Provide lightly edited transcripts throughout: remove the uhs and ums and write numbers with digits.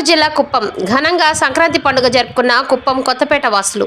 గుంటూరు జిల్లా కుప్పం ఘనంగా సంక్రాంతి పండుగ జరుపుకున్న కుప్పం కొత్తపేట వాసులు.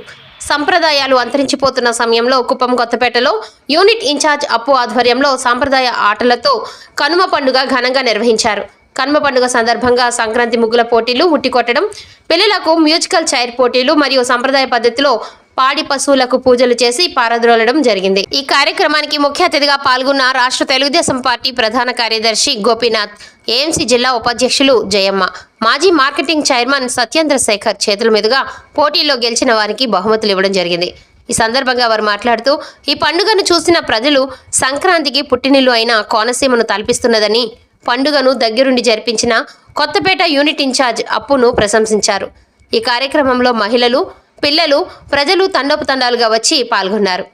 సంప్రదాయాలు అంతరించిపోతున్న సమయంలో కుప్పం కొత్తపేటలో యూనిట్ ఇన్ఛార్జ్ అప్పు ఆధ్వర్యంలో సాంప్రదాయ ఆటలతో కనుమ పండుగ ఘనంగా నిర్వహించారు. కనుమ పండుగ సందర్భంగా సంక్రాంతి ముగ్గుల పోటీలు, ఉట్టి కొట్టడం, పిల్లలకు మ్యూజికల్ చైర్ పోటీలు మరియు సంప్రదాయ పద్ధతిలో పాడి పశువులకు పూజలు చేసి పారద్రోలడం జరిగింది. ఈ కార్యక్రమానికి ముఖ్య అతిథిగా పాల్గొన్న రాష్ట్ర తెలుగుదేశం పార్టీ ప్రధాన కార్యదర్శి గోపీనాథ్, ఏఎంసీ జిల్లా ఉపాధ్యక్షులు జయమ్మ, మాజీ మార్కెటింగ్ చైర్మన్ సత్యేంద్ర శేఖర్ చేతుల మీదుగా పోటీల్లో గెలిచిన వారికి బహుమతులు ఇవ్వడం జరిగింది. ఈ సందర్భంగా వారు మాట్లాడుతూ ఈ పండుగను చూసిన ప్రజలు సంక్రాంతికి పుట్టినిల్లు అయిన కోనసీమను తలపిస్తున్నదని, పండుగను దగ్గరుండి జరిపించిన కొత్తపేట యూనిట్ ఇన్ఛార్జ్ అప్పును ప్రశంసించారు. ఈ కార్యక్రమంలో మహిళలు, పిల్లలు, ప్రజలు తండోపతండాలుగా వచ్చి పాల్గొన్నారు.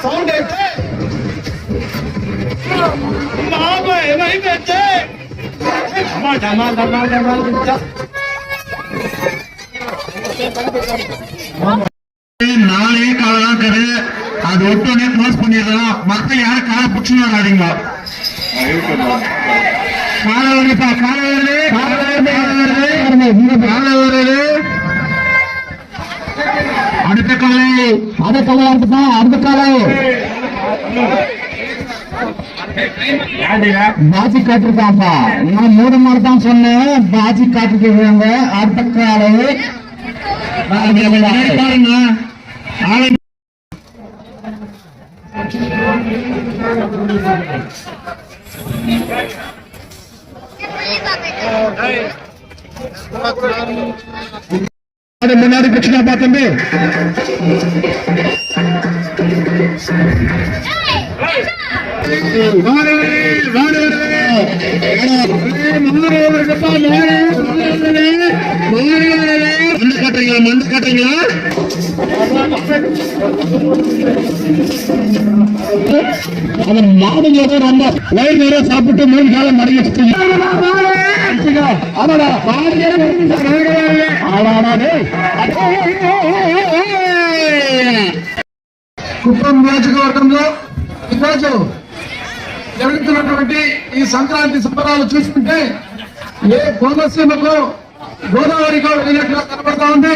సౌండ్ అయితే நாளே காலெல்லாம் கரு அது ஒட்டோனே க்ளோஸ் பண்ணிடலாம். மத்த யாரும் காலை பிடிச்சுடாதீங்க. காலை வருதுப்பா, காலை வருது, காலை வருது. அடுத்த காலை, அடுத்த காலை பாஜி காட்டிருக்காப்பா. நான் 3 முறை தான் சொன்னேன், பாஜி காட்டிருக்காங்க. அடுத்த காலை பாருங்க. முன்னாடி பிரச்சனை பார்த்தம்பி மண்டு காட்டுறீங்களா? அந்த மாடுங்களோட ரொம்ப வயிறு நிறைய சாப்பிட்டு 3 காலம் மடங்கி కుప్పం నియోజకవర్గంలో ఈరోజు జరుగుతున్నటువంటి ఈ సంక్రాంతి సంబరాలు చూసుకుంటే ఏ కోనసీమకు గోదావరిగా వెళ్ళినట్లుగా కనబడతా ఉంది.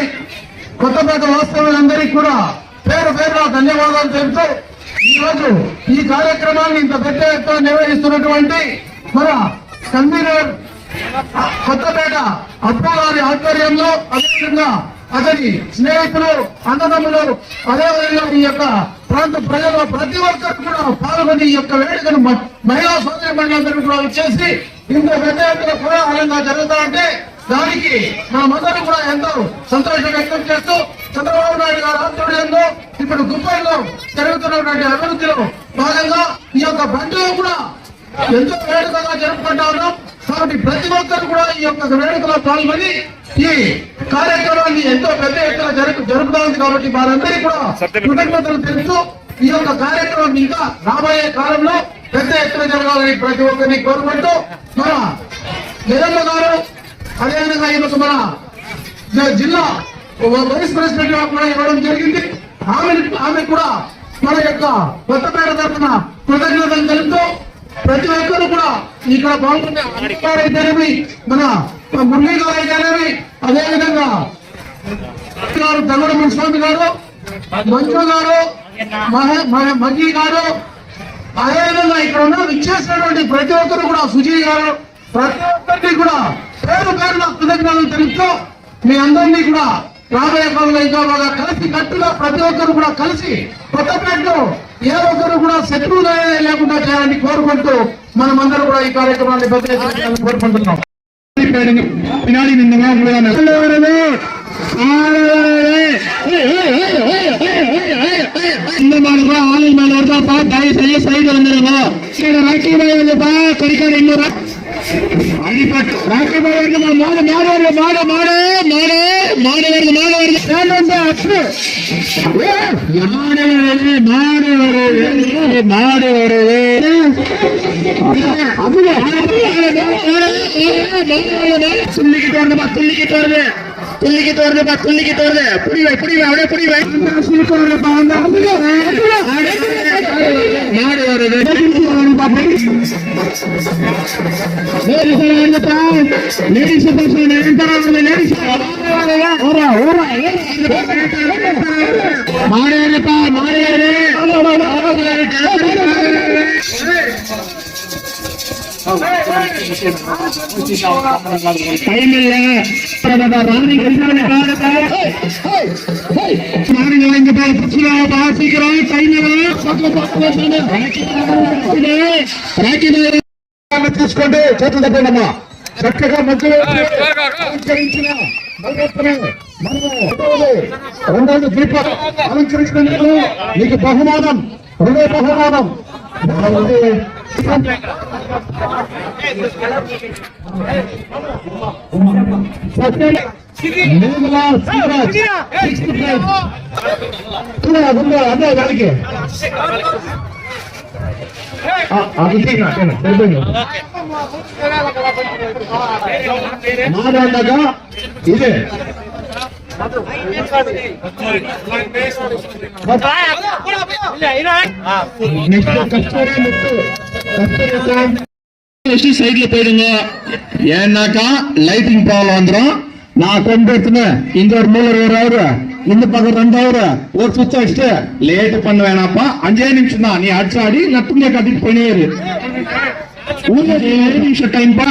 కొత్తపేట వాస్తవులందరికీ కూడా పేరు పేరున ధన్యవాదాలు తెలుపుతూ ఈరోజు ఈ కార్యక్రమాన్ని ఇంత పెద్ద ఎత్తున నిర్వహిస్తున్నటువంటి మన కన్వీనర్ కొత్తపేట అప్పు గారి ఆధ్వర్యంలో, అదేవిధంగా అతని స్నేహితులు, అన్నదమ్ములు, అదేవిధంగా ఈ యొక్క ప్రాంత ప్రజలు ప్రతి ఒక్కరు కూడా పాల్గొని ఈ యొక్క వేడుకను మహిళా సోదరి మండలందరూ కూడా వచ్చేసి ఇంత పెద్ద ఎత్తున కోలాహలంగా జరుగుతాయంటే దానికి మనమందరం కూడా ఎంతో సంతోషం వ్యక్తం చేస్తూ చంద్రబాబు నాయుడు గారి ఆధ్వర్యంలో ఇప్పుడు కుప్పంలో జరుగుతున్నటువంటి అభివృద్ధిలో భాగంగా ఈ యొక్క పండుగ కూడా ఎంతో వేడుకగా జరుపుకుంటా ఉన్నాం. కాబట్టి ప్రతి ఒక్కరు కూడా ఈ యొక్క వేడుకలో పాల్గొని ఈ కార్యక్రమాన్ని ఎంతో పెద్ద ఎత్తున జరుపుతా ఉంది. కాబట్టి వారందరికీ కూడా కృతజ్ఞతలు తెలుపుతూ ఈ యొక్క కార్యక్రమం ఇంకా రాబోయే కాలంలో పెద్ద ఎత్తున జరగాలని ప్రతి ఒక్కరిని కోరుకుంటూ మన జగన్ గారు, అదేవిధంగా ఈరోజు మన జిల్లా వైస్ ప్రెసిడెంట్ కూడా ఇవ్వడం జరిగింది. ఆమె కూడా మన యొక్క కొత్తపేట తరఫున కృతజ్ఞతలు తెలుపుతూ ప్రతి ఒక్కరు కూడా ఇక్కడ పాల్గొనే అయితేనేమి, మన మురళీ గారు అయితేనేమి, అదేవిధంగా తగుడు మున్స్వామి గారు, మంజు గారు, మగ్గి గారు, అదేవిధంగా ఇక్కడ ఉన్న విచ్చేసినటువంటి ప్రతి ఒక్కరు కూడా, సుజీ గారు, ప్రతి ఒక్కరికి కూడా పేరు పేరున కృతజ్ఞతలు తెలుపుతూ మీ అందరినీ కూడా రాబోయే కాలంలో ఇంకా బాగా కలిసి కట్టుగా ప్రతి ఒక్కరు కూడా కలిసి కొత్తపేటలో ఏ ఒక్కరు కూడా శత్రువులు లేకుండా చేయాలని కోరుకుంటూ మనమందరూ కూడా ఈ కార్యక్రమాన్ని కోరుకుంటున్నాం. పినాడి నిందగా ஆலை மேல வருதாப்பா, தயவு செய்ய சைடு வந்துருங்க. கடிக்காடு இன்னொரு அடிப்பட்டு ராக்கி வருது மாடு மாடு வருது மாடு மாடு மாடு மாடு வருது மாடு வருது வேண்டாம் அப்பு மாடு வருது மாடு வருது மாடு வருது துள்ளிக்கிட்டு வருதுப்பா துள்ளிக்கிட்டு வருது துள்ளிக்கிட்டு வருதுப்பா துள்ளிக்கிட்டு வருது புடிவை புடிவை அப்படியே புடிவை மாடு வருது லேடிஸ் மாடு வருதுப்பா மாடு டைம் இல்ல சீக்கிரம் తీసుకోండి చేతులు తప్పండమ్మా చక్కగా మధ్యలో అలంకరించిన రెండోది దీపం అలంకరించినందుకు మీకు బహుమానం హృదయ బహుమానం అదే దానికి మాదాగా ఇదే சைட்ல போயிடுங்க ஏன்னாக்கா லைட்டிங் ப்ராப்ளம் வந்துடும் நான் கொண்டு எடுத்துனேன் இங்க ஒரு மூலர் 1 hour இந்த பக்கம் 2 hour ஒரு சுவிட்ச் அடிச்சுட்டு லேட் பண்ண வேணாப்பா 5 நிமிஷம் தான் நீ அடிச்சாடி நட்டுங்க கட்டிட்டு போயினே 5 நிமிஷம் டைம் பா